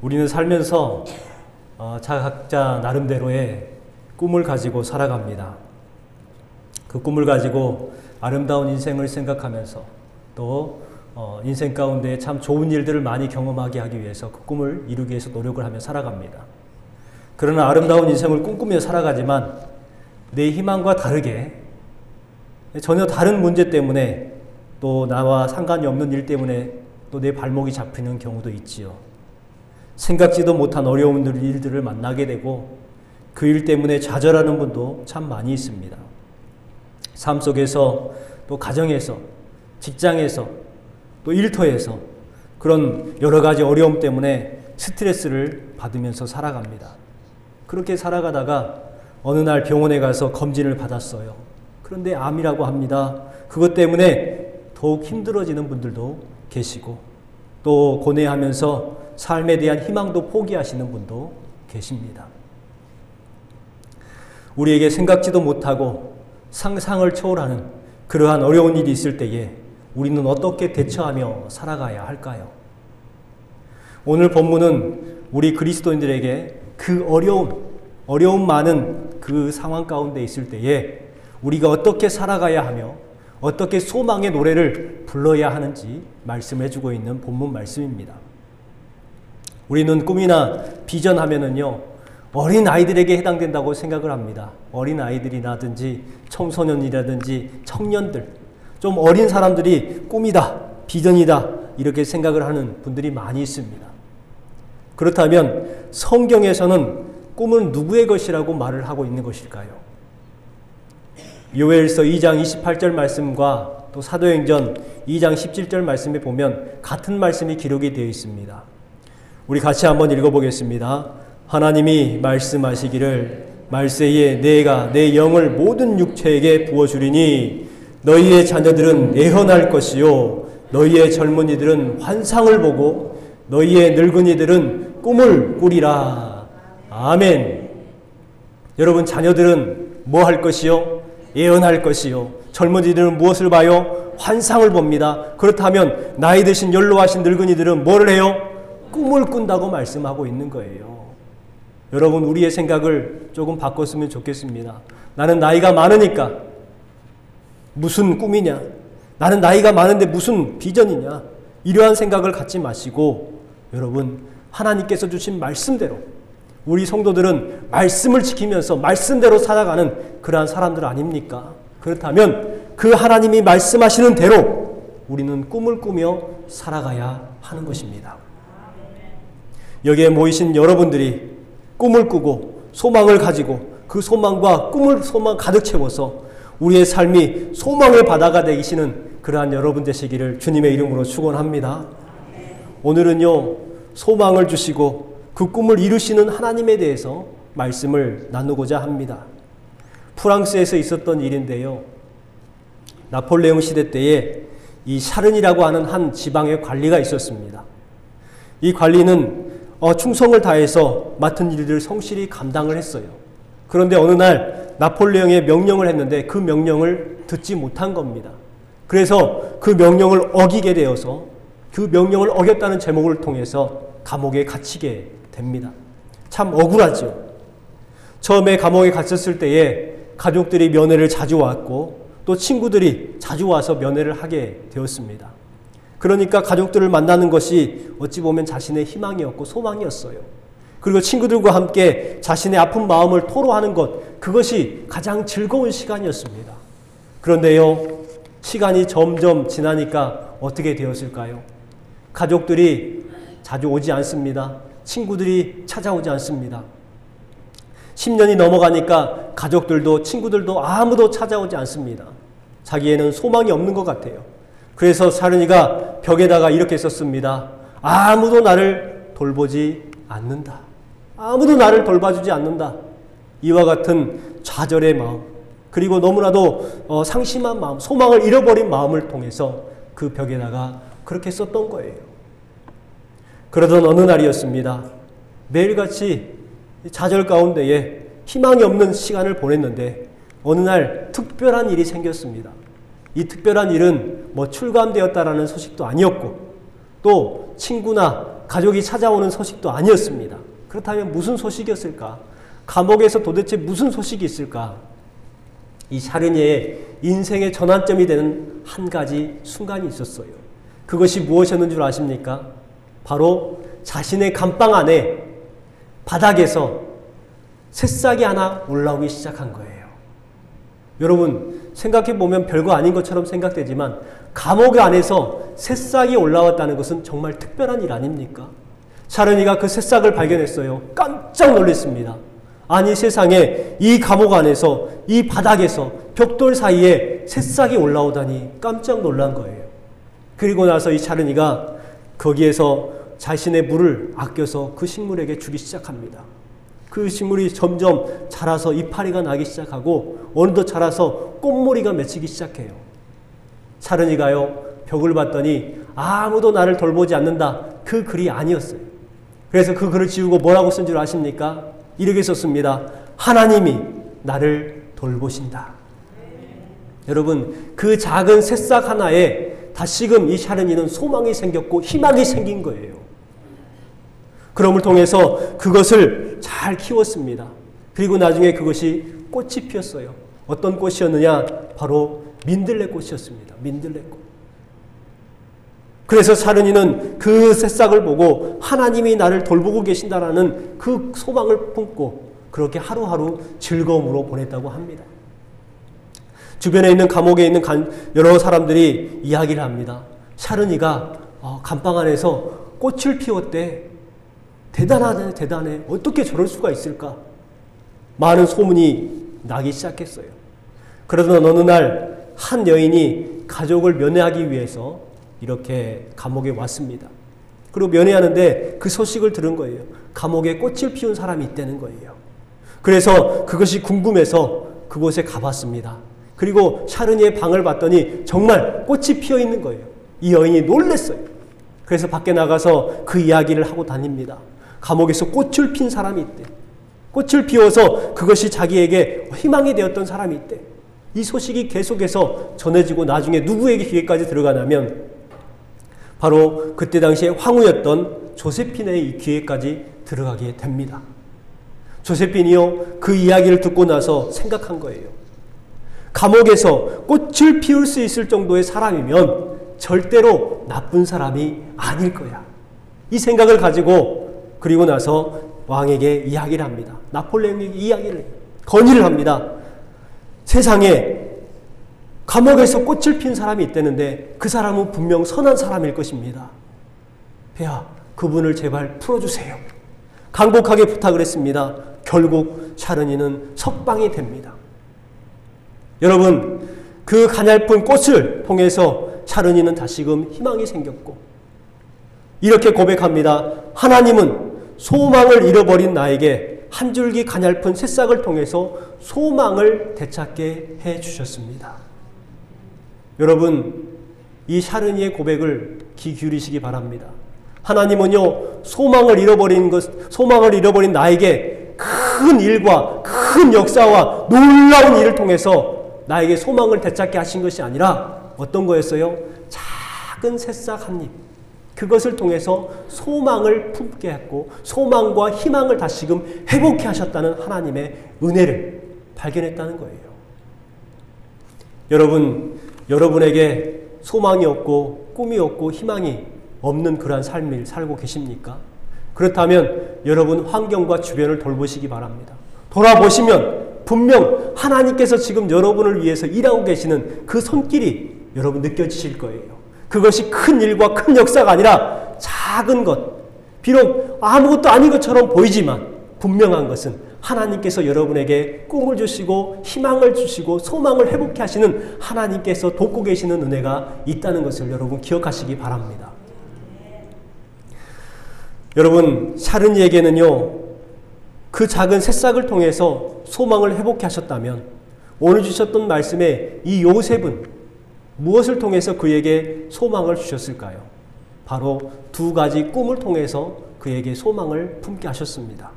우리는 살면서 각자 나름대로의 꿈을 가지고 살아갑니다. 그 꿈을 가지고 아름다운 인생을 생각하면서 또 인생 가운데 참 좋은 일들을 많이 경험하게 하기 위해서 그 꿈을 이루기 위해서 노력을 하며 살아갑니다. 그러나 아름다운 인생을 꿈꾸며 살아가지만 내 희망과 다르게 전혀 다른 문제 때문에 또 나와 상관이 없는 일 때문에 또 내 발목이 잡히는 경우도 있지요. 생각지도 못한 어려운 일들을 만나게 되고 그 일 때문에 좌절하는 분도 참 많이 있습니다. 삶 속에서 또 가정에서 직장에서 또 일터에서 그런 여러 가지 어려움 때문에 스트레스를 받으면서 살아갑니다. 그렇게 살아가다가 어느 날 병원에 가서 검진을 받았어요. 그런데 암이라고 합니다. 그것 때문에 더욱 힘들어지는 분들도 계시고 또 고뇌하면서 삶에 대한 희망도 포기하시는 분도 계십니다. 우리에게 생각지도 못하고 상상을 초월하는 그러한 어려운 일이 있을 때에 우리는 어떻게 대처하며 살아가야 할까요? 오늘 본문은 우리 그리스도인들에게 그 어려움 많은 그 상황 가운데 있을 때에 우리가 어떻게 살아가야 하며 어떻게 소망의 노래를 불러야 하는지 말씀해주고 있는 본문 말씀입니다. 우리는 꿈이나 비전 하면은요, 어린 아이들에게 해당된다고 생각을 합니다. 어린 아이들이라든지 청소년이라든지 청년들, 좀 어린 사람들이 꿈이다, 비전이다 이렇게 생각을 하는 분들이 많이 있습니다. 그렇다면 성경에서는 꿈은 누구의 것이라고 말을 하고 있는 것일까요? 요엘서 2장 28절 말씀과 또 사도행전 2장 17절 말씀에 보면 같은 말씀이 기록이 되어 있습니다. 우리 같이 한번 읽어보겠습니다. 하나님이 말씀하시기를 말세에 내가 내 영을 모든 육체에게 부어주리니 너희의 자녀들은 예언할 것이요 너희의 젊은이들은 환상을 보고 너희의 늙은이들은 꿈을 꾸리라. 아멘. 여러분, 자녀들은 뭐 할 것이요? 예언할 것이요. 젊은이들은 무엇을 봐요? 환상을 봅니다. 그렇다면 나이 드신 연로하신 늙은이들은 뭐를 해요? 꿈을 꾼다고 말씀하고 있는 거예요. 여러분, 우리의 생각을 조금 바꿨으면 좋겠습니다. 나는 나이가 많으니까 무슨 꿈이냐? 나는 나이가 많은데 무슨 비전이냐? 이러한 생각을 갖지 마시고 여러분, 하나님께서 주신 말씀대로 우리 성도들은 말씀을 지키면서 말씀대로 살아가는 그러한 사람들 아닙니까? 그렇다면 그 하나님이 말씀하시는 대로 우리는 꿈을 꾸며 살아가야 하는 것입니다. 여기에 모이신 여러분들이 꿈을 꾸고 소망을 가지고 그 소망과 소망 가득 채워서 우리의 삶이 소망의 바다가 되시는 그러한 여러분 되시기를 주님의 이름으로 축원합니다. 오늘은요, 소망을 주시고 그 꿈을 이루시는 하나님에 대해서 말씀을 나누고자 합니다. 프랑스에서 있었던 일인데요. 나폴레옹 시대 때에 이 샤른이라고 하는 한 지방의 관리가 있었습니다. 이 관리는 충성을 다해서 맡은 일들을 성실히 감당을 했어요. 그런데 어느 날 나폴레옹의 명령을 했는데 그 명령을 듣지 못한 겁니다. 그래서 그 명령을 어기게 되어서 그 명령을 어겼다는 제목을 통해서 감옥에 갇히게 됩니다. 참 억울하죠. 처음에 감옥에 갇혔을 때에 가족들이 면회를 자주 왔고 또 친구들이 자주 와서 면회를 하게 되었습니다. 그러니까 가족들을 만나는 것이 어찌 보면 자신의 희망이었고 소망이었어요. 그리고 친구들과 함께 자신의 아픈 마음을 토로하는 것, 그것이 가장 즐거운 시간이었습니다. 그런데요, 시간이 점점 지나니까 어떻게 되었을까요? 가족들이 자주 오지 않습니다. 친구들이 찾아오지 않습니다. 10년이 넘어가니까 가족들도 친구들도 아무도 찾아오지 않습니다. 자기에는 소망이 없는 것 같아요. 그래서 샤른이가 벽에다가 이렇게 썼습니다. 아무도 나를 돌보지 않는다. 아무도 나를 돌봐주지 않는다. 이와 같은 좌절의 마음, 그리고 너무나도 상심한 마음, 소망을 잃어버린 마음을 통해서 그 벽에다가 그렇게 썼던 거예요. 그러던 어느 날이었습니다. 매일같이 좌절 가운데에 희망이 없는 시간을 보냈는데 어느 날 특별한 일이 생겼습니다. 이 특별한 일은 뭐 출감되었다라는 소식도 아니었고 또 친구나 가족이 찾아오는 소식도 아니었습니다. 그렇다면 무슨 소식이었을까? 감옥에서 도대체 무슨 소식이 있을까? 이 샤르니의 인생의 전환점이 되는 한 가지 순간이 있었어요. 그것이 무엇이었는 줄 아십니까? 바로 자신의 감방 안에 바닥에서 새싹이 하나 올라오기 시작한 거예요. 여러분 생각해보면 별거 아닌 것처럼 생각되지만 감옥 안에서 새싹이 올라왔다는 것은 정말 특별한 일 아닙니까? 샤르니가 그 새싹을 발견했어요. 깜짝 놀랐습니다. 아니 세상에 이 감옥 안에서 이 바닥에서 벽돌 사이에 새싹이 올라오다니 깜짝 놀란 거예요. 그리고 나서 이 샤르니가 거기에서 자신의 물을 아껴서 그 식물에게 주기 시작합니다. 그 식물이 점점 자라서 이파리가 나기 시작하고 어느덧 자라서 꽃무리가 맺히기 시작해요. 샤르니가요 벽을 봤더니 아무도 나를 돌보지 않는다. 그 글이 아니었어요. 그래서 그 글을 지우고 뭐라고 쓴 줄 아십니까? 이렇게 썼습니다. 하나님이 나를 돌보신다. 여러분 그 작은 새싹 하나에 다시금 이 샤르니는 소망이 생겼고 희망이 생긴 거예요. 그럼을 통해서 그것을 잘 키웠습니다. 그리고 나중에 그것이 꽃이 피었어요. 어떤 꽃이었느냐? 바로 민들레 꽃이었습니다. 민들레 꽃. 그래서 샤르니는 그 새싹을 보고 하나님이 나를 돌보고 계신다라는 그 소망을 품고 그렇게 하루하루 즐거움으로 보냈다고 합니다. 주변에 있는 감옥에 있는 여러 사람들이 이야기를 합니다. 샤르니가 감방 안에서 꽃을 피웠대. 대단하네, 대단해. 어떻게 저럴 수가 있을까? 많은 소문이 나기 시작했어요. 그러던 어느 날 한 여인이 가족을 면회하기 위해서 이렇게 감옥에 왔습니다. 그리고 면회하는데 그 소식을 들은 거예요. 감옥에 꽃을 피운 사람이 있다는 거예요. 그래서 그것이 궁금해서 그곳에 가봤습니다. 그리고 샤르니의 방을 봤더니 정말 꽃이 피어 있는 거예요. 이 여인이 놀랐어요. 그래서 밖에 나가서 그 이야기를 하고 다닙니다. 감옥에서 꽃을 핀 사람이 있대. 꽃을 피워서 그것이 자기에게 희망이 되었던 사람이 있대. 이 소식이 계속해서 전해지고 나중에 누구에게 귀에까지 들어가냐면 바로 그때 당시에 황후였던 조세핀의 귀에까지 들어가게 됩니다. 조세핀이요 그 이야기를 듣고 나서 생각한 거예요. 감옥에서 꽃을 피울 수 있을 정도의 사람이면 절대로 나쁜 사람이 아닐 거야. 이 생각을 가지고 그리고 나서 왕에게 이야기를 합니다. 나폴레옹에게 이야기를 건의를 합니다. 세상에 감옥에서 꽃을 핀 사람이 있다는데 그 사람은 분명 선한 사람일 것입니다. 폐하, 그분을 제발 풀어주세요. 간곡하게 부탁을 했습니다. 결국 샤르니는 석방이 됩니다. 여러분, 그 가냘픈 꽃을 통해서 샤르니는 다시금 희망이 생겼고 이렇게 고백합니다. 하나님은 소망을 잃어버린 나에게 한 줄기 가냘픈 새싹을 통해서 소망을 되찾게 해주셨습니다. 여러분, 이 샤르니의 고백을 귀 기울이시기 바랍니다. 하나님은요, 소망을 잃어버린 나에게 큰 일과 큰 역사와 놀라운 일을 통해서 나에게 소망을 되찾게 하신 것이 아니라 어떤 거였어요? 작은 새싹 한 잎. 그것을 통해서 소망을 품게 했고 소망과 희망을 다시금 회복해 하셨다는 하나님의 은혜를 발견했다는 거예요. 여러분, 여러분에게 소망이 없고 꿈이 없고 희망이 없는 그러한 삶을 살고 계십니까? 그렇다면 여러분 환경과 주변을 돌보시기 바랍니다. 돌아보시면 분명 하나님께서 지금 여러분을 위해서 일하고 계시는 그 손길이 여러분 느껴지실 거예요. 그것이 큰 일과 큰 역사가 아니라 작은 것, 비록 아무것도 아닌 것처럼 보이지만 분명한 것은 하나님께서 여러분에게 꿈을 주시고 희망을 주시고 소망을 회복해 하시는 하나님께서 돕고 계시는 은혜가 있다는 것을 여러분 기억하시기 바랍니다. 여러분, 샤르니에게는요, 그 작은 새싹을 통해서 소망을 회복해 하셨다면 오늘 주셨던 말씀에 이 요셉은 무엇을 통해서 그에게 소망을 주셨을까요? 바로 두 가지 꿈을 통해서 그에게 소망을 품게 하셨습니다.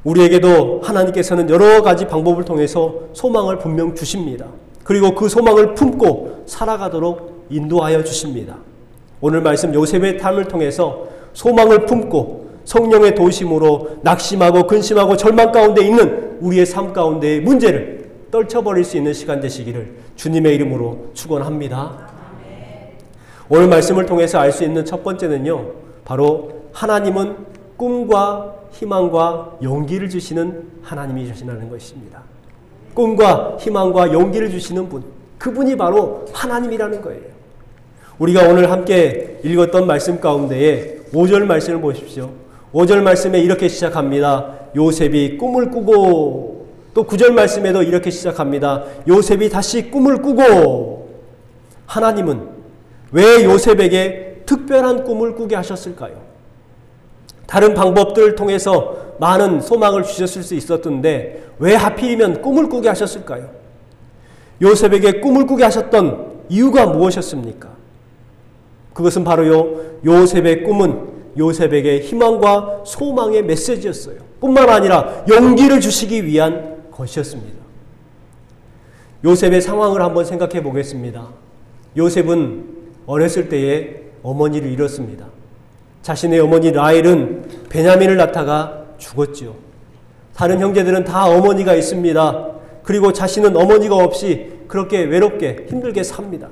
우리에게도 하나님께서는 여러 가지 방법을 통해서 소망을 분명 주십니다. 그리고 그 소망을 품고 살아가도록 인도하여 주십니다. 오늘 말씀 요셉의 삶을 통해서 소망을 품고 성령의 도우심으로 낙심하고 근심하고 절망 가운데 있는 우리의 삶 가운데의 문제를 떨쳐버릴 수 있는 시간 되시기를 주님의 이름으로 축원합니다. 오늘 말씀을 통해서 알 수 있는 첫 번째는요, 바로 하나님은 꿈과 희망과 용기를 주시는 하나님이시라는 것입니다. 꿈과 희망과 용기를 주시는 분, 그분이 바로 하나님이라는 거예요. 우리가 오늘 함께 읽었던 말씀 가운데에 5절 말씀을 보십시오. 5절 말씀에 이렇게 시작합니다. 요셉이 꿈을 꾸고, 또 9절 말씀에도 이렇게 시작합니다. 요셉이 다시 꿈을 꾸고. 하나님은 왜 요셉에게 특별한 꿈을 꾸게 하셨을까요? 다른 방법들을 통해서 많은 소망을 주셨을 수 있었던데 왜 하필이면 꿈을 꾸게 하셨을까요? 요셉에게 꿈을 꾸게 하셨던 이유가 무엇이었습니까? 그것은 바로요, 요셉의 꿈은 요셉에게 희망과 소망의 메시지였어요. 뿐만 아니라 용기를 주시기 위한 것이었습니다. 요셉의 상황을 한번 생각해 보겠습니다. 요셉은 어렸을 때에 어머니를 잃었습니다. 자신의 어머니 라헬은 베냐민을 낳다가 죽었지요. 다른 형제들은 다 어머니가 있습니다. 그리고 자신은 어머니가 없이 그렇게 외롭게 힘들게 삽니다.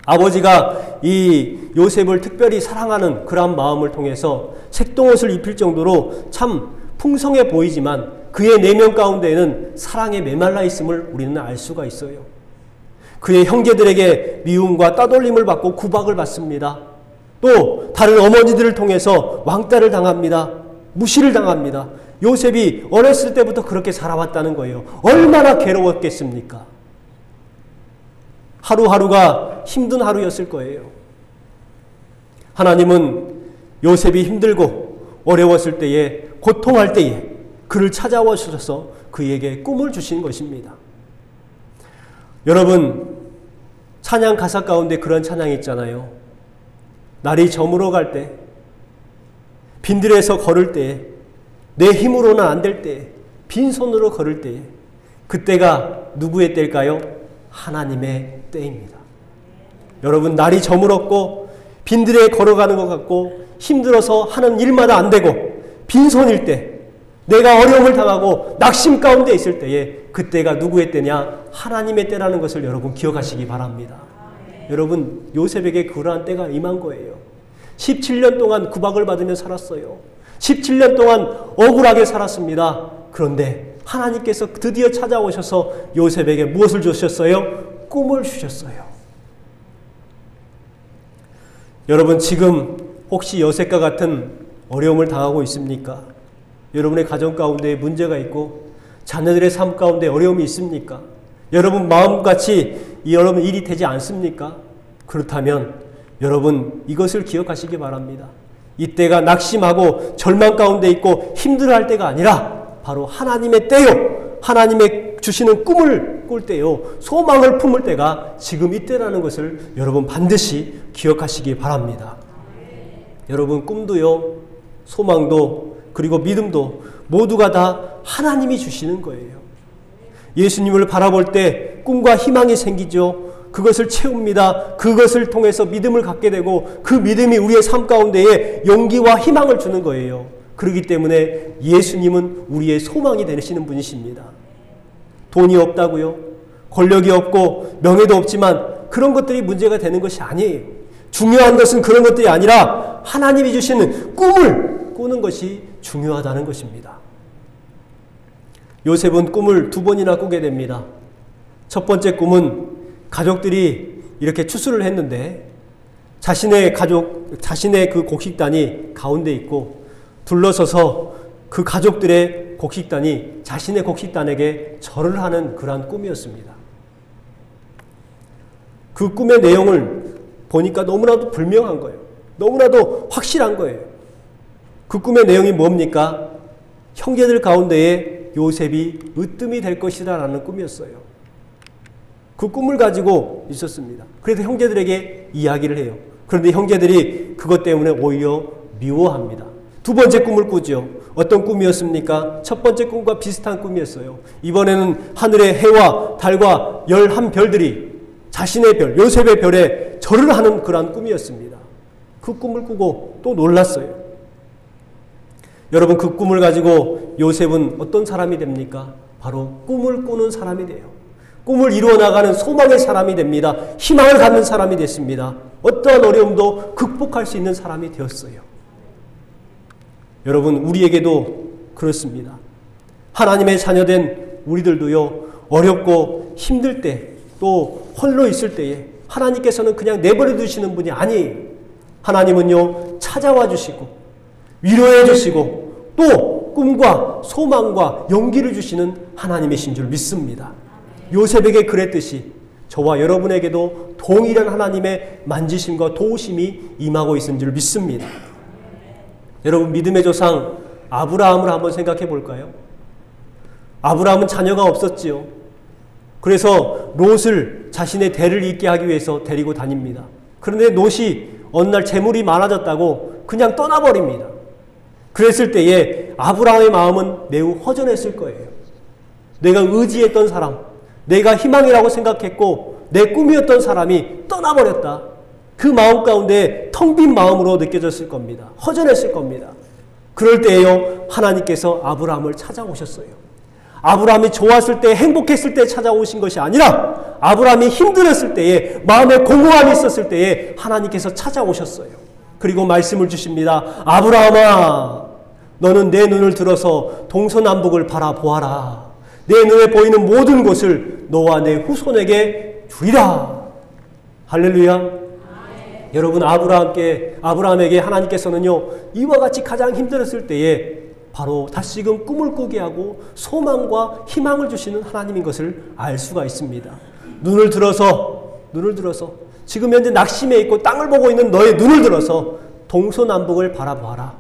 아버지가 이 요셉을 특별히 사랑하는 그러한 마음을 통해서 색동옷을 입힐 정도로 참 풍성해 보이지만 그의 내면 가운데에는 사랑에 메말라 있음을 우리는 알 수가 있어요. 그의 형제들에게 미움과 따돌림을 받고 구박을 받습니다. 또 다른 어머니들을 통해서 왕따를 당합니다. 무시를 당합니다. 요셉이 어렸을 때부터 그렇게 살아왔다는 거예요. 얼마나 괴로웠겠습니까? 하루하루가 힘든 하루였을 거예요. 하나님은 요셉이 힘들고 어려웠을 때에, 고통할 때에 그를 찾아와 주셔서 그에게 꿈을 주신 것입니다. 여러분, 찬양 가사 가운데 그런 찬양이 있잖아요. 날이 저물어 갈 때, 빈들에서 걸을 때에, 내 힘으로는 안 될 때에, 빈손으로 걸을 때에, 그때가 누구의 때일까요? 하나님의 때입니다. 여러분, 날이 저물었고 빈들에 걸어가는 것 같고 힘들어서 하는 일마다 안 되고 빈손일 때, 내가 어려움을 당하고 낙심 가운데 있을 때에 그때가 누구의 때냐? 하나님의 때라는 것을 여러분 기억하시기 바랍니다. 여러분, 요셉에게 그러한 때가 임한 거예요. 17년 동안 구박을 받으며 살았어요. 17년 동안 억울하게 살았습니다. 그런데 하나님께서 드디어 찾아오셔서 요셉에게 무엇을 주셨어요? 꿈을 주셨어요. 여러분, 지금 혹시 요셉과 같은 어려움을 당하고 있습니까? 여러분의 가정 가운데 문제가 있고 자녀들의 삶 가운데 어려움이 있습니까? 여러분 마음같이 여러분 일이 되지 않습니까? 그렇다면 여러분 이것을 기억하시기 바랍니다. 이때가 낙심하고 절망 가운데 있고 힘들어할 때가 아니라 바로 하나님의 때요, 하나님의 주시는 꿈을 꿀 때요, 소망을 품을 때가 지금 이때라는 것을 여러분 반드시 기억하시기 바랍니다. 여러분, 꿈도요, 소망도, 그리고 믿음도 모두가 다 하나님이 주시는 거예요. 예수님을 바라볼 때 꿈과 희망이 생기죠. 그것을 채웁니다. 그것을 통해서 믿음을 갖게 되고 그 믿음이 우리의 삶 가운데에 용기와 희망을 주는 거예요. 그렇기 때문에 예수님은 우리의 소망이 되시는 분이십니다. 돈이 없다고요? 권력이 없고 명예도 없지만 그런 것들이 문제가 되는 것이 아니에요. 중요한 것은 그런 것들이 아니라 하나님이 주시는 꿈을 꾸는 것이 중요하다는 것입니다. 요셉은 꿈을 2번이나 꾸게 됩니다. 첫 번째 꿈은 가족들이 이렇게 추수를 했는데 자신의 그 곡식단이 가운데 있고 둘러서서 그 가족들의 곡식단이 자신의 곡식단에게 절을 하는 그러한 꿈이었습니다. 그 꿈의 내용을 보니까 너무나도 분명한 거예요. 너무나도 확실한 거예요. 그 꿈의 내용이 뭡니까? 형제들 가운데에 요셉이 으뜸이 될 것이다 라는 꿈이었어요. 그 꿈을 가지고 있었습니다. 그래서 형제들에게 이야기를 해요. 그런데 형제들이 그것 때문에 오히려 미워합니다. 두 번째 꿈을 꾸죠. 어떤 꿈이었습니까? 첫 번째 꿈과 비슷한 꿈이었어요. 이번에는 하늘의 해와 달과 11별들이 자신의 별, 요셉의 별에 절을 하는 그러한 꿈이었습니다. 그 꿈을 꾸고 또 놀랐어요. 여러분, 그 꿈을 가지고 요셉은 어떤 사람이 됩니까? 바로 꿈을 꾸는 사람이 돼요. 꿈을 이루어 나가는 소망의 사람이 됩니다. 희망을 갖는 사람이 됐습니다. 어떠한 어려움도 극복할 수 있는 사람이 되었어요. 여러분, 우리에게도 그렇습니다. 하나님의 자녀된 우리들도요, 어렵고 힘들 때, 또 홀로 있을 때에 하나님께서는 그냥 내버려 두시는 분이 아니에요. 하나님은요, 찾아와 주시고 위로해 주시고 또 꿈과 소망과 용기를 주시는 하나님이신 줄 믿습니다. 요셉에게 그랬듯이 저와 여러분에게도 동일한 하나님의 만지심과 도우심이 임하고 있는 줄 믿습니다. 여러분, 믿음의 조상 아브라함을 한번 생각해 볼까요? 아브라함은 자녀가 없었지요. 그래서 롯을 자신의 대를 잇게 하기 위해서 데리고 다닙니다. 그런데 롯이 어느 날 재물이 많아졌다고 그냥 떠나버립니다. 그랬을 때에 아브라함의 마음은 매우 허전했을 거예요. 내가 의지했던 사람, 내가 희망이라고 생각했고 내 꿈이었던 사람이 떠나버렸다. 그 마음 가운데 텅 빈 마음으로 느껴졌을 겁니다. 허전했을 겁니다. 그럴 때에요, 하나님께서 아브라함을 찾아오셨어요. 아브라함이 좋았을 때, 행복했을 때 찾아오신 것이 아니라 아브라함이 힘들었을 때에, 마음에 공허함이 있었을 때에 하나님께서 찾아오셨어요. 그리고 말씀을 주십니다. 아브라함아, 너는 내 눈을 들어서 동서남북을 바라보아라. 내 눈에 보이는 모든 것을 너와 내 후손에게 주리라. 할렐루야. 여러분, 아브라함에게 하나님께서는요, 이와 같이 가장 힘들었을 때에 바로 다시금 꿈을 꾸게 하고 소망과 희망을 주시는 하나님인 것을 알 수가 있습니다. 눈을 들어서 지금 현재 낙심해 있고 땅을 보고 있는 너의 눈을 들어서 동서남북을 바라보아라.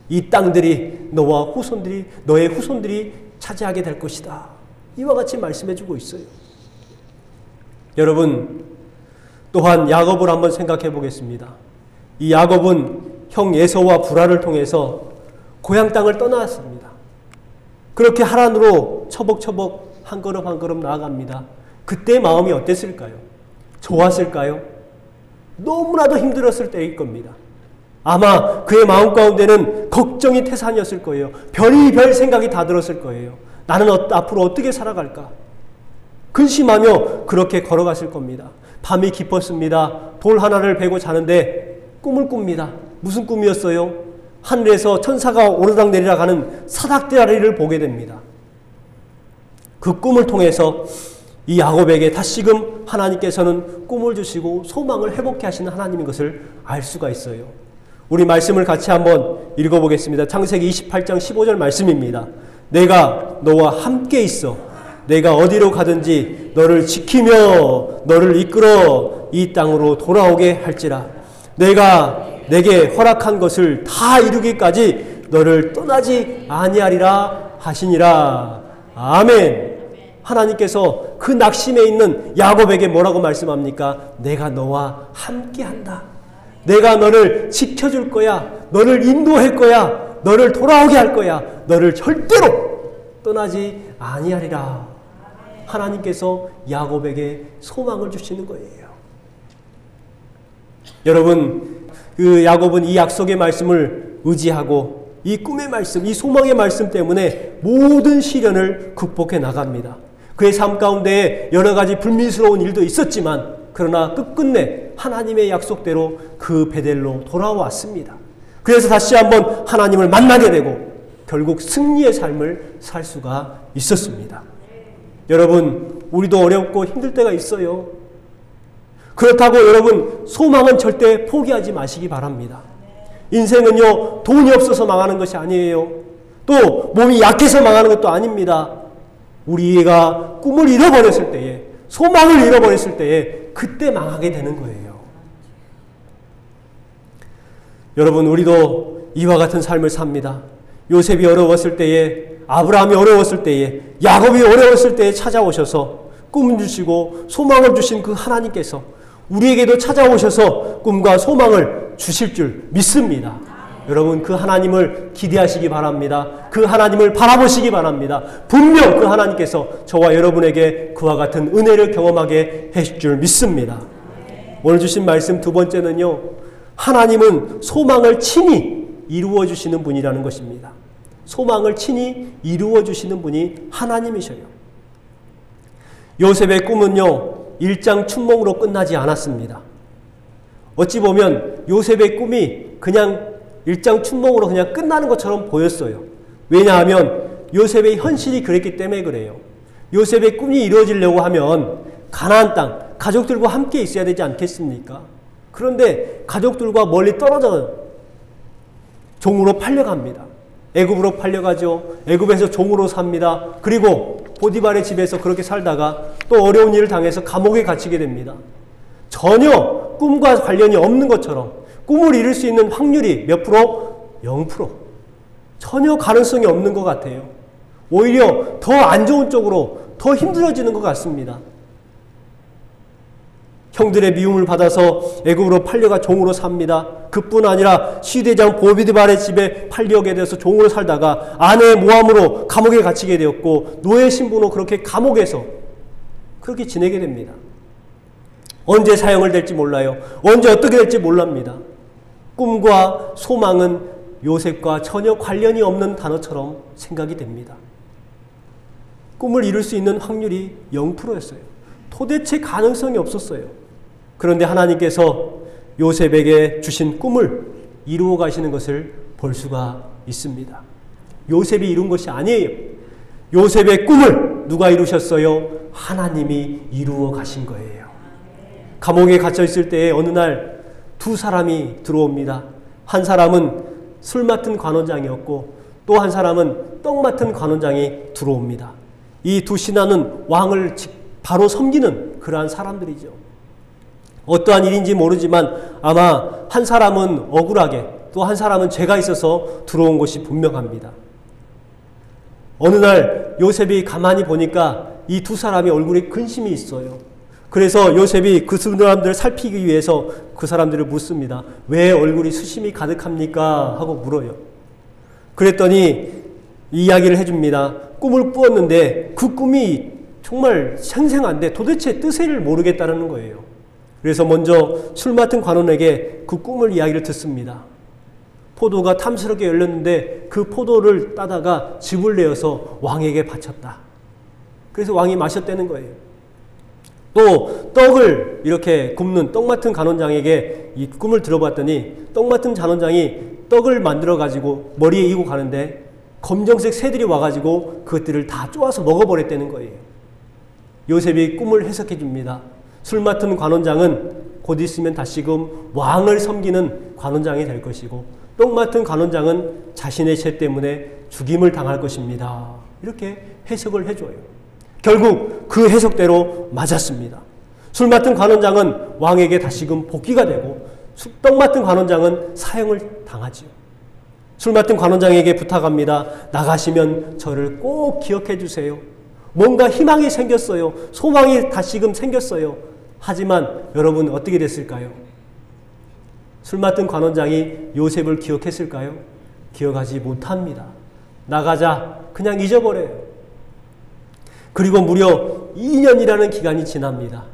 이 땅들이 너의 후손들이 차지하게 될 것이다. 이와 같이 말씀해주고 있어요. 여러분, 또한 야곱을 한번 생각해 보겠습니다. 이 야곱은 형 에서와 브라를 통해서 고향 땅을 떠났습니다. 그렇게 하란으로 처벅처벅 한 걸음 한 걸음 나아갑니다. 그때 마음이 어땠을까요? 좋았을까요? 너무나도 힘들었을 때일 겁니다. 아마 그의 마음 가운데는 걱정이 태산이었을 거예요. 별의별 생각이 다 들었을 거예요. 나는 앞으로 어떻게 살아갈까? 근심하며 그렇게 걸어갔을 겁니다. 밤이 깊었습니다. 돌 하나를 베고 자는데 꿈을 꿉니다. 무슨 꿈이었어요? 하늘에서 천사가 오르락내리락 하는 사닥다리를 보게 됩니다. 그 꿈을 통해서 이 야곱에게 다시금 하나님께서는 꿈을 주시고 소망을 회복케 하시는 하나님인 것을 알 수가 있어요. 우리 말씀을 같이 한번 읽어보겠습니다. 창세기 28장 15절 말씀입니다. 내가 너와 함께 있어 내가 어디로 가든지 너를 지키며 너를 이끌어 이 땅으로 돌아오게 할지라. 내가 내게 허락한 것을 다 이루기까지 너를 떠나지 아니하리라 하시니라. 아멘. 하나님께서 그 낙심에 있는 야곱에게 뭐라고 말씀합니까? 내가 너와 함께한다. 내가 너를 지켜줄 거야. 너를 인도할 거야. 너를 돌아오게 할 거야. 너를 절대로 떠나지 아니하리라. 하나님께서 야곱에게 소망을 주시는 거예요. 여러분, 그 야곱은 이 약속의 말씀을 의지하고 이 꿈의 말씀, 이 소망의 말씀 때문에 모든 시련을 극복해 나갑니다. 그의 삶 가운데 여러 가지 불미스러운 일도 있었지만 그러나 끝끝내 하나님의 약속대로 그 베델로 돌아왔습니다. 그래서 다시 한번 하나님을 만나게 되고 결국 승리의 삶을 살 수가 있었습니다. 여러분, 우리도 어렵고 힘들 때가 있어요. 그렇다고 여러분, 소망은 절대 포기하지 마시기 바랍니다. 인생은요, 돈이 없어서 망하는 것이 아니에요. 또 몸이 약해서 망하는 것도 아닙니다. 우리가 꿈을 잃어버렸을 때에, 소망을 잃어버렸을 때에 그때 망하게 되는 거예요. 여러분, 우리도 이와 같은 삶을 삽니다. 요셉이 어려웠을 때에, 아브라함이 어려웠을 때에, 야곱이 어려웠을 때에 찾아오셔서 꿈을 주시고 소망을 주신 그 하나님께서 우리에게도 찾아오셔서 꿈과 소망을 주실 줄 믿습니다. 여러분 그 하나님을 기대하시기 바랍니다. 그 하나님을 바라보시기 바랍니다. 분명 그 하나님께서 저와 여러분에게 그와 같은 은혜를 경험하게 하실 줄 믿습니다. 오늘 주신 말씀 두 번째는요, 하나님은 소망을 친히 이루어 주시는 분이라는 것입니다. 소망을 친히 이루어 주시는 분이 하나님이셔요. 요셉의 꿈은요, 일장춘몽으로 끝나지 않았습니다. 어찌 보면 요셉의 꿈이 그냥 일장춘몽으로 그냥 끝나는 것처럼 보였어요. 왜냐하면 요셉의 현실이 그랬기 때문에 그래요. 요셉의 꿈이 이루어지려고 하면 가나안 땅, 가족들과 함께 있어야 되지 않겠습니까? 그런데 가족들과 멀리 떨어져 종으로 팔려갑니다. 애굽으로 팔려가죠. 애굽에서 종으로 삽니다. 그리고 보디발의 집에서 그렇게 살다가 또 어려운 일을 당해서 감옥에 갇히게 됩니다. 전혀 꿈과 관련이 없는 것처럼 꿈을 이룰 수 있는 확률이 몇 프로? 0%. 전혀 가능성이 없는 것 같아요. 오히려 더 안 좋은 쪽으로 더 힘들어지는 것 같습니다. 형들의 미움을 받아서 애굽으로 팔려가 종으로 삽니다. 그뿐 아니라 시대장 보디발의 집에 팔려게 돼서 종으로 살다가 아내의 모함으로 감옥에 갇히게 되었고 노예 신분으로 그렇게 감옥에서 그렇게 지내게 됩니다. 언제 사형을 될지 몰라요. 언제 어떻게 될지 몰랍니다. 꿈과 소망은 요셉과 전혀 관련이 없는 단어처럼 생각이 됩니다. 꿈을 이룰 수 있는 확률이 0%였어요. 도대체 가능성이 없었어요. 그런데 하나님께서 요셉에게 주신 꿈을 이루어 가시는 것을 볼 수가 있습니다. 요셉이 이룬 것이 아니에요. 요셉의 꿈을 누가 이루셨어요? 하나님이 이루어 가신 거예요. 감옥에 갇혀 있을 때에 어느 날 두 사람이 들어옵니다. 한 사람은 술 맡은 관원장이었고 또 한 사람은 떡 맡은 관원장이 들어옵니다. 이 두 신하는 왕을 바로 섬기는 그러한 사람들이죠. 어떠한 일인지 모르지만 아마 한 사람은 억울하게 또 한 사람은 죄가 있어서 들어온 것이 분명합니다. 어느 날 요셉이 가만히 보니까 이 두 사람의 얼굴에 근심이 있어요. 그래서 요셉이 그 사람들을 살피기 위해서 그 사람들을 묻습니다. 왜 얼굴이 수심이 가득합니까? 하고 물어요. 그랬더니 이야기를 해줍니다. 꿈을 꾸었는데 그 꿈이 정말 생생한데 도대체 뜻을 모르겠다는 거예요. 그래서 먼저 술 맡은 관원에게 그 꿈을 이야기를 듣습니다. 포도가 탐스럽게 열렸는데 그 포도를 따다가 즙을 내어서 왕에게 바쳤다. 그래서 왕이 마셨다는 거예요. 또 떡을 이렇게 굽는 떡 맡은 관원장에게 이 꿈을 들어봤더니 떡 맡은 관원장이 떡을 만들어 가지고 머리에 이고 가는데 검정색 새들이 와가지고 그것들을 다 쪼아서 먹어버렸다는 거예요. 요셉이 꿈을 해석해 줍니다. 술 맡은 관원장은 곧 있으면 다시금 왕을 섬기는 관원장이 될 것이고 떡 맡은 관원장은 자신의 죄 때문에 죽임을 당할 것입니다. 이렇게 해석을 해줘요. 결국 그 해석대로 맞았습니다. 술 맡은 관원장은 왕에게 다시금 복귀가 되고 떡 맡은 관원장은 사형을 당하지요. 술 맡은 관원장에게 부탁합니다. 나가시면 저를 꼭 기억해 주세요. 뭔가 희망이 생겼어요. 소망이 다시금 생겼어요. 하지만 여러분 어떻게 됐을까요? 술 맡은 관원장이 요셉을 기억했을까요? 기억하지 못합니다. 나가자 그냥 잊어버려요. 그리고 무려 2년이라는 기간이 지납니다.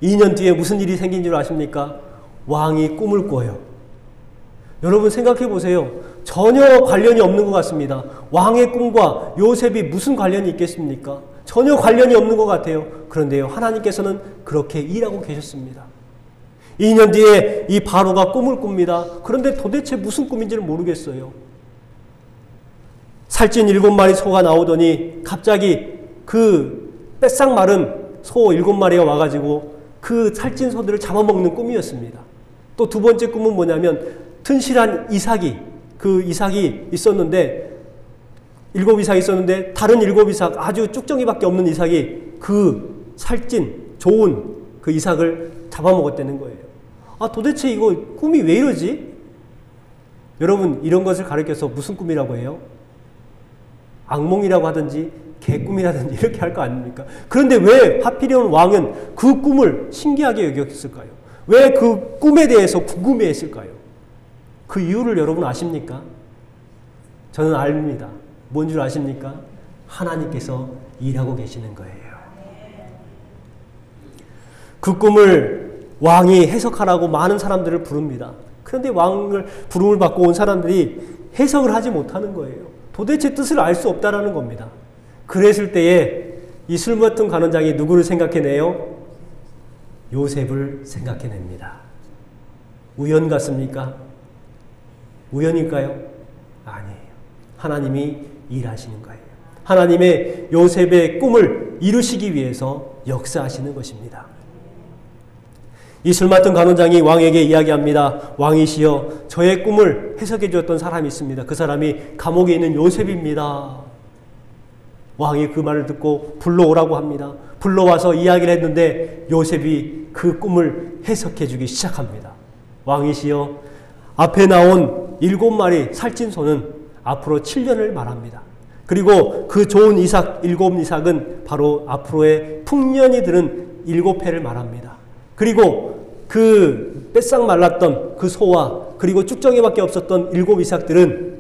2년 뒤에 무슨 일이 생긴 줄 아십니까? 왕이 꿈을 꿔요. 여러분 생각해 보세요. 전혀 관련이 없는 것 같습니다. 왕의 꿈과 요셉이 무슨 관련이 있겠습니까? 전혀 관련이 없는 것 같아요. 그런데요, 하나님께서는 그렇게 일하고 계셨습니다. 2년 뒤에 이 바로가 꿈을 꿉니다. 그런데 도대체 무슨 꿈인지를 모르겠어요. 살찐 7마리 소가 나오더니 갑자기 그 뺏싹 마른 소 7마리가 와가지고 그 살찐 소들을 잡아먹는 꿈이었습니다. 또 두 번째 꿈은 뭐냐면 튼실한 이삭이 있었는데 7이삭이 있었는데 다른 7이삭 아주 쭉정이밖에 없는 이삭이 그 살찐 좋은 그 이삭을 잡아먹었다는 거예요. 아 도대체 이거 꿈이 왜 이러지? 여러분 이런 것을 가리켜서 무슨 꿈이라고 해요? 악몽이라고 하든지 개꿈이라든지 이렇게 할 거 아닙니까? 그런데 왜 하필이면 왕은 그 꿈을 신기하게 여겼을까요? 왜 그 꿈에 대해서 궁금해했을까요? 그 이유를 여러분 아십니까? 저는 압니다. 뭔 줄 아십니까? 하나님께서 일하고 계시는 거예요. 그 꿈을 왕이 해석하라고 많은 사람들을 부릅니다. 그런데 왕을 부름을 받고 온 사람들이 해석을 하지 못하는 거예요. 도대체 뜻을 알 수 없다라는 겁니다. 그랬을 때에 이 술 맡은 간원장이 누구를 생각해내요? 요셉을 생각해냅니다. 우연 같습니까? 우연일까요? 아니에요. 하나님이 일하시는 거예요. 하나님의 요셉의 꿈을 이루시기 위해서 역사하시는 것입니다. 이 술 맡은 간원장이 왕에게 이야기합니다. 왕이시여, 저의 꿈을 해석해 주었던 사람이 있습니다. 그 사람이 감옥에 있는 요셉입니다. 왕이 그 말을 듣고 불러오라고 합니다. 불러와서 이야기를 했는데 요셉이 그 꿈을 해석해 주기 시작합니다. 왕이시여, 앞에 나온 7마리 살찐 소는 앞으로 7년을 말합니다. 그리고 그 좋은 이삭, 7이삭은 바로 앞으로의 풍년이 드는 7해를 말합니다. 그리고 그 뺏싹 말랐던 그 소와 그리고 쭉정이밖에 없었던 7이삭들은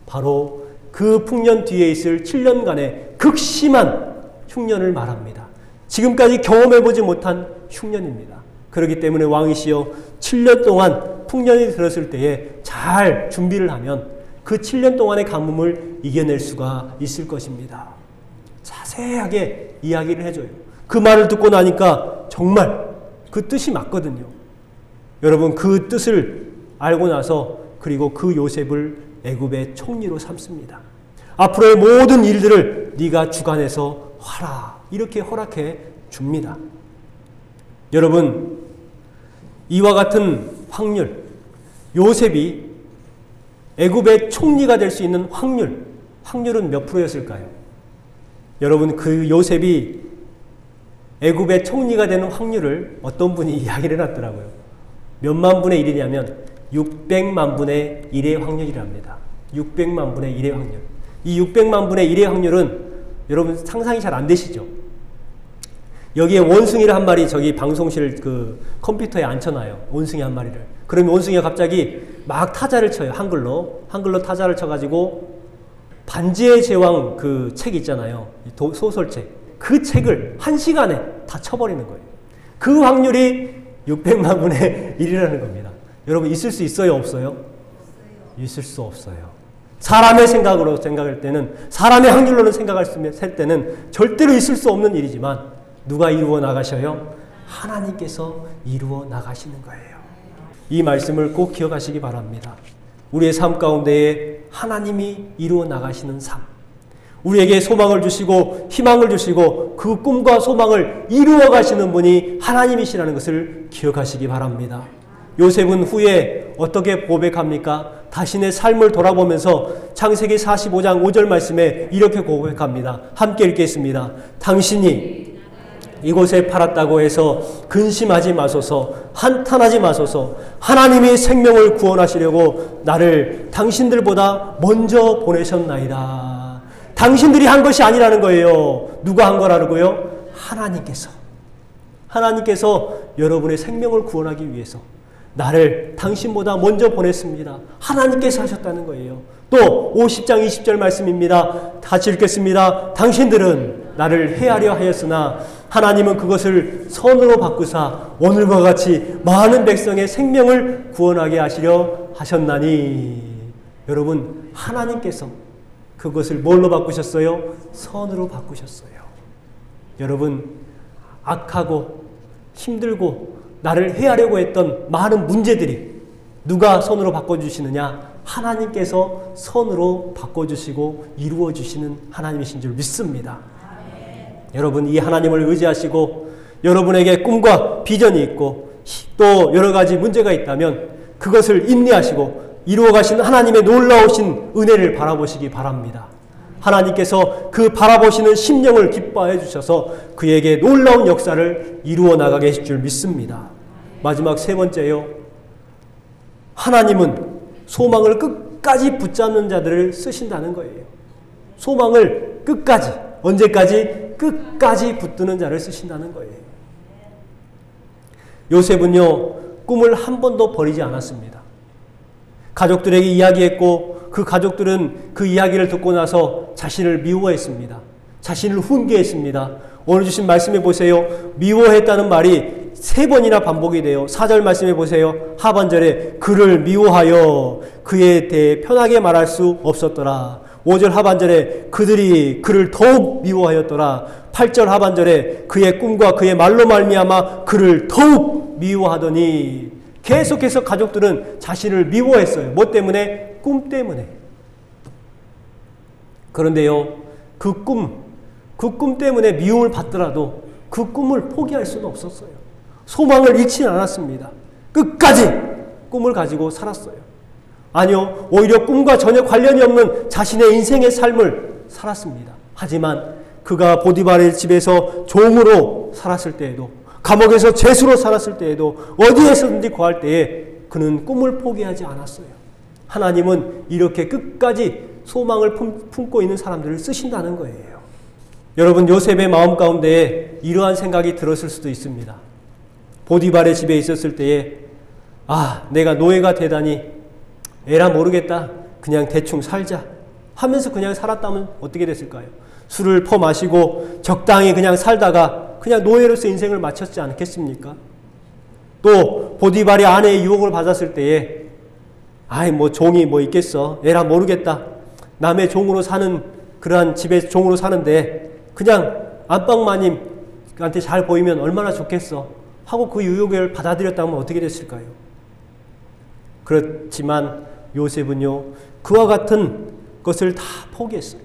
바로 그 풍년 뒤에 있을 7년간의 극심한 흉년을 말합니다. 지금까지 경험해보지 못한 흉년입니다. 그렇기 때문에 왕이시여, 7년 동안 풍년이 들었을 때에 잘 준비를 하면 그 7년 동안의 가뭄을 이겨낼 수가 있을 것입니다. 자세하게 이야기를 해줘요. 그 말을 듣고 나니까 정말 그 뜻이 맞거든요. 여러분, 그 뜻을 알고 나서 그리고 그 요셉을 애굽의 총리로 삼습니다. 앞으로의 모든 일들을 네가 주관해서 하라, 이렇게 허락해 줍니다. 여러분, 이와 같은 확률, 요셉이 애굽의 총리가 될 수 있는 확률은 몇 프로였을까요? 여러분, 그 요셉이 애굽의 총리가 되는 확률을 어떤 분이 이야기를 해놨더라고요. 몇만 분의 1이냐면 600만 분의 1의 확률이랍니다. 600만 분의 1의 확률. 이 600만 분의 1의 확률은 여러분 상상이 잘 안 되시죠? 여기에 원숭이를 한 마리 저기 방송실 그 컴퓨터에 앉혀놔요. 원숭이 한 마리를. 그러면 원숭이가 갑자기 막 타자를 쳐요. 한글로 타자를 쳐가지고 반지의 제왕 그 책 있잖아요. 소설책. 그 책을 1시간에 다 쳐버리는 거예요. 그 확률이 600만 분의 1이라는 겁니다. 여러분, 있을 수 있어요? 없어요? 있을 수 없어요. 사람의 생각으로 생각할 때는, 사람의 확률로는 생각할 때는 절대로 있을 수 없는 일이지만 누가 이루어 나가셔요? 하나님께서 이루어 나가시는 거예요. 이 말씀을 꼭 기억하시기 바랍니다. 우리의 삶 가운데에 하나님이 이루어 나가시는 삶, 우리에게 소망을 주시고 희망을 주시고 그 꿈과 소망을 이루어 가시는 분이 하나님이시라는 것을 기억하시기 바랍니다. 요셉은 후에 어떻게 고백합니까? 자신의 삶을 돌아보면서 창세기 45장 5절 말씀에 이렇게 고백합니다. 함께 읽겠습니다. 당신이 이곳에 팔았다고 해서 근심하지 마소서, 한탄하지 마소서. 하나님이 생명을 구원하시려고 나를 당신들보다 먼저 보내셨나이다. 당신들이 한 것이 아니라는 거예요. 누가 한 거라고요? 하나님께서 여러분의 생명을 구원하기 위해서 나를 당신보다 먼저 보냈습니다. 하나님께서 하셨다는 거예요. 또 50장 20절 말씀입니다. 같이 읽겠습니다. 당신들은 나를 해하려 하였으나 하나님은 그것을 선으로 바꾸사 오늘과 같이 많은 백성의 생명을 구원하게 하시려 하셨나니. 여러분, 하나님께서 그것을 뭘로 바꾸셨어요? 선으로 바꾸셨어요. 여러분, 악하고 힘들고 나를 해하려고 했던 많은 문제들이 누가 선으로 바꿔주시느냐? 하나님께서 선으로 바꿔주시고 이루어주시는 하나님이신 줄 믿습니다. 여러분, 이 하나님을 의지하시고 여러분에게 꿈과 비전이 있고 또 여러 가지 문제가 있다면 그것을 인내하시고 이루어가신 하나님의 놀라우신 은혜를 바라보시기 바랍니다. 하나님께서 그 바라보시는 심령을 기뻐해 주셔서 그에게 놀라운 역사를 이루어 나가게 하실 줄 믿습니다. 마지막 세 번째요. 하나님은 소망을 끝까지 붙잡는 자들을 쓰신다는 거예요. 소망을 끝까지, 언제까지? 끝까지 붙드는 자를 쓰신다는 거예요. 요셉은요, 꿈을 한 번도 버리지 않았습니다. 가족들에게 이야기했고 그 가족들은 그 이야기를 듣고 나서 자신을 미워했습니다. 자신을 훈계했습니다. 오늘 주신 말씀해 보세요. 미워했다는 말이 3번이나 반복이 돼요. 4절 말씀해 보세요. 하반절에 그를 미워하여 그에 대해 편하게 말할 수 없었더라. 5절 하반절에 그들이 그를 더욱 미워하였더라. 8절 하반절에 그의 꿈과 그의 말로 말미암아 그를 더욱 미워하더니 계속해서 가족들은 자신을 미워했어요. 뭐 때문에? 꿈 때문에. 그런데요, 그 꿈 때문에 미움을 받더라도 그 꿈을 포기할 수는 없었어요. 소망을 잃지는 않았습니다. 끝까지 꿈을 가지고 살았어요. 아니요, 오히려 꿈과 전혀 관련이 없는 자신의 인생의 삶을 살았습니다. 하지만 그가 보디발의 집에서 종으로 살았을 때에도, 감옥에서 죄수로 살았을 때에도, 어디에서든지 거할 때에 그는 꿈을 포기하지 않았어요. 하나님은 이렇게 끝까지 소망을 품고 있는 사람들을 쓰신다는 거예요. 여러분, 요셉의 마음 가운데에 이러한 생각이 들었을 수도 있습니다. 보디발의 집에 있었을 때에 내가 노예가 되다니 에라 모르겠다. 그냥 대충 살자 하면서 그냥 살았다면 어떻게 됐을까요? 술을 퍼마시고 적당히 그냥 살다가 그냥 노예로서 인생을 마쳤지 않겠습니까? 또 보디발이 아내의 유혹을 받았을 때에 종이 뭐 있겠어. 에라 모르겠다. 남의 종으로 사는 그러한 집에 종으로 사는데 그냥 안방마님한테 잘 보이면 얼마나 좋겠어 하고 그 유혹을 받아들였다면 어떻게 됐을까요? 그렇지만 요셉은요, 그와 같은 것을 다 포기했어요.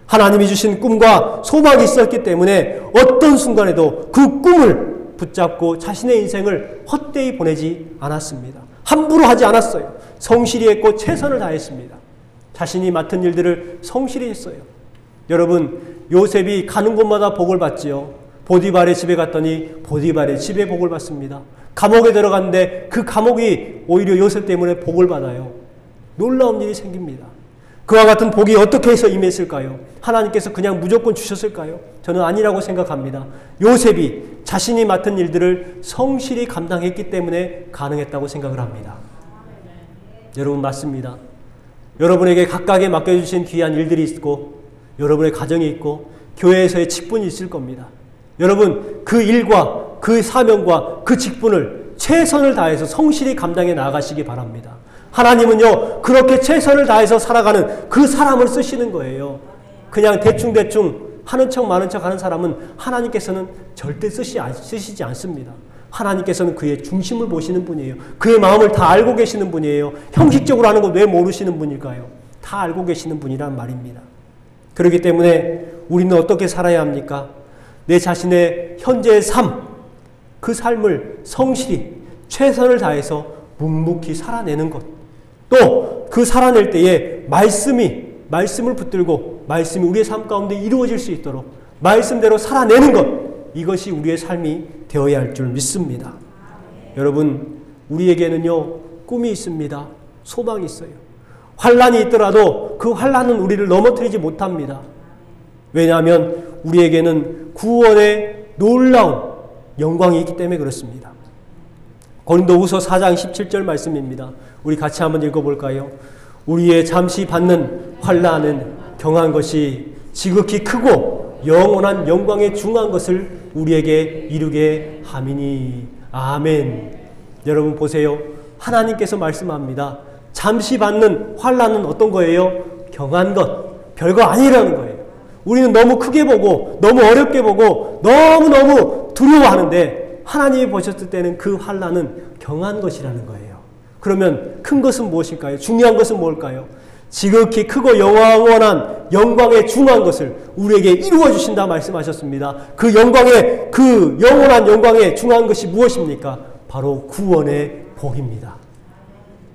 하나님이 주신 꿈과 소망이 있었기 때문에 어떤 순간에도 그 꿈을 붙잡고 자신의 인생을 헛되이 보내지 않았습니다. 함부로 하지 않았어요. 성실히 했고 최선을 다했습니다. 자신이 맡은 일들을 성실히 했어요. 여러분, 요셉이 가는 곳마다 복을 받지요. 보디발의 집에 갔더니 보디발의 집에 복을 받습니다. 감옥에 들어갔는데 그 감옥이 오히려 요셉 때문에 복을 받아요. 놀라운 일이 생깁니다. 그와 같은 복이 어떻게 해서 임했을까요? 하나님께서 그냥 무조건 주셨을까요? 저는 아니라고 생각합니다. 요셉이 자신이 맡은 일들을 성실히 감당했기 때문에 가능했다고 생각을 합니다. 여러분, 맞습니다. 여러분에게 각각에 맡겨주신 귀한 일들이 있고 여러분의 가정이 있고 교회에서의 직분이 있을 겁니다. 여러분, 그 일과 그 사명과 그 직분을 최선을 다해서 성실히 감당해 나가시기 바랍니다. 하나님은요, 그렇게 최선을 다해서 살아가는 그 사람을 쓰시는 거예요. 그냥 대충대충 하는 척 마는 척 하는 사람은 하나님께서는 절대 쓰시지 않습니다. 하나님께서는 그의 중심을 보시는 분이에요. 그의 마음을 다 알고 계시는 분이에요. 형식적으로 하는 거 왜 모르시는 분일까요? 다 알고 계시는 분이란 말입니다. 그렇기 때문에 우리는 어떻게 살아야 합니까? 내 자신의 현재의 삶, 그 삶을 성실히 최선을 다해서 묵묵히 살아내는 것. 또 그 살아낼 때에 말씀을 붙들고 말씀이 우리의 삶 가운데 이루어질 수 있도록 말씀대로 살아내는 것. 이것이 우리의 삶이 되어야 할 줄 믿습니다. 여러분, 우리에게는요, 꿈이 있습니다. 소망이 있어요. 환란이 있더라도 그 환란은 우리를 넘어뜨리지 못합니다. 왜냐하면 우리에게는 구원의 놀라운 영광이 있기 때문에 그렇습니다. 고린도후서 4장 17절 말씀입니다. 우리 같이 한번 읽어볼까요? 우리의 잠시 받는 환난은 경한 것이 지극히 크고 영원한 영광에 중한 것을 우리에게 이루게 함이니. 아멘. 여러분 보세요. 하나님께서 말씀합니다. 잠시 받는 환난은 어떤 거예요? 경한 것, 별거 아니라는 거예요. 우리는 너무 크게 보고 너무 어렵게 보고 너무너무 두려워하는데 하나님이 보셨을 때는 그 환난은 경한 것이라는 거예요. 그러면 큰 것은 무엇일까요? 중요한 것은 뭘까요? 지극히 크고 영원한 영광에 중한 것을 우리에게 이루어 주신다 말씀하셨습니다. 그 영원한 영광에 중한 것이 무엇입니까? 바로 구원의 복입니다.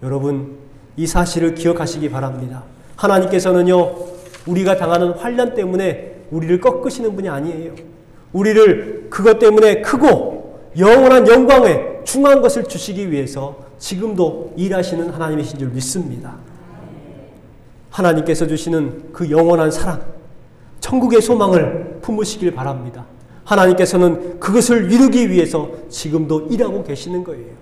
여러분, 이 사실을 기억하시기 바랍니다. 하나님께서는요, 우리가 당하는 환난 때문에 우리를 꺾으시는 분이 아니에요. 우리를 그것 때문에 크고 영원한 영광에 중한 것을 주시기 위해서 지금도 일하시는 하나님이신 줄 믿습니다. 하나님께서 주시는 그 영원한 사랑, 천국의 소망을 품으시길 바랍니다. 하나님께서는 그것을 이루기 위해서 지금도 일하고 계시는 거예요.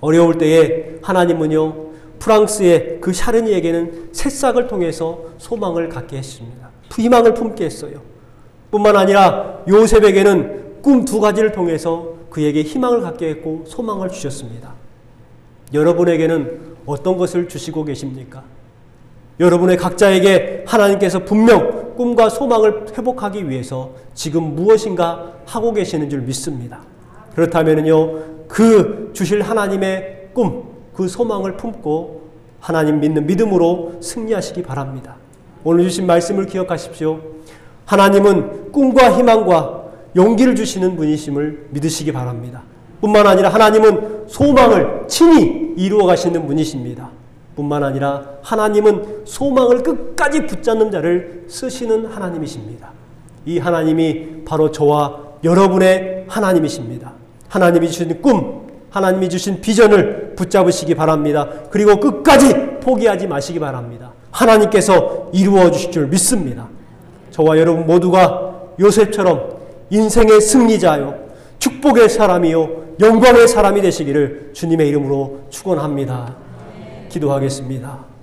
어려울 때에 하나님은요, 프랑스의 그 샤르니에게는 새싹을 통해서 소망을 갖게 했습니다. 희망을 품게 했어요. 뿐만 아니라 요셉에게는 꿈 2가지를 통해서 그에게 희망을 갖게 했고 소망을 주셨습니다. 여러분에게는 어떤 것을 주시고 계십니까? 여러분의 각자에게 하나님께서 분명 꿈과 소망을 회복하기 위해서 지금 무엇인가 하고 계시는 줄 믿습니다. 그렇다면요, 그 주실 하나님의 꿈, 그 소망을 품고 하나님 믿는 믿음으로 승리하시기 바랍니다. 오늘 주신 말씀을 기억하십시오. 하나님은 꿈과 희망과 용기를 주시는 분이심을 믿으시기 바랍니다. 뿐만 아니라 하나님은 소망을 친히 이루어 가시는 분이십니다. 뿐만 아니라 하나님은 소망을 끝까지 붙잡는 자를 쓰시는 하나님이십니다. 이 하나님이 바로 저와 여러분의 하나님이십니다. 하나님이 주신 꿈, 하나님이 주신 비전을 붙잡으시기 바랍니다. 그리고 끝까지 포기하지 마시기 바랍니다. 하나님께서 이루어 주실 줄 믿습니다. 저와 여러분 모두가 요셉처럼 인생의 승리자요, 축복의 사람이요, 영광의 사람이 되시기를 주님의 이름으로 축원합니다. 기도하겠습니다.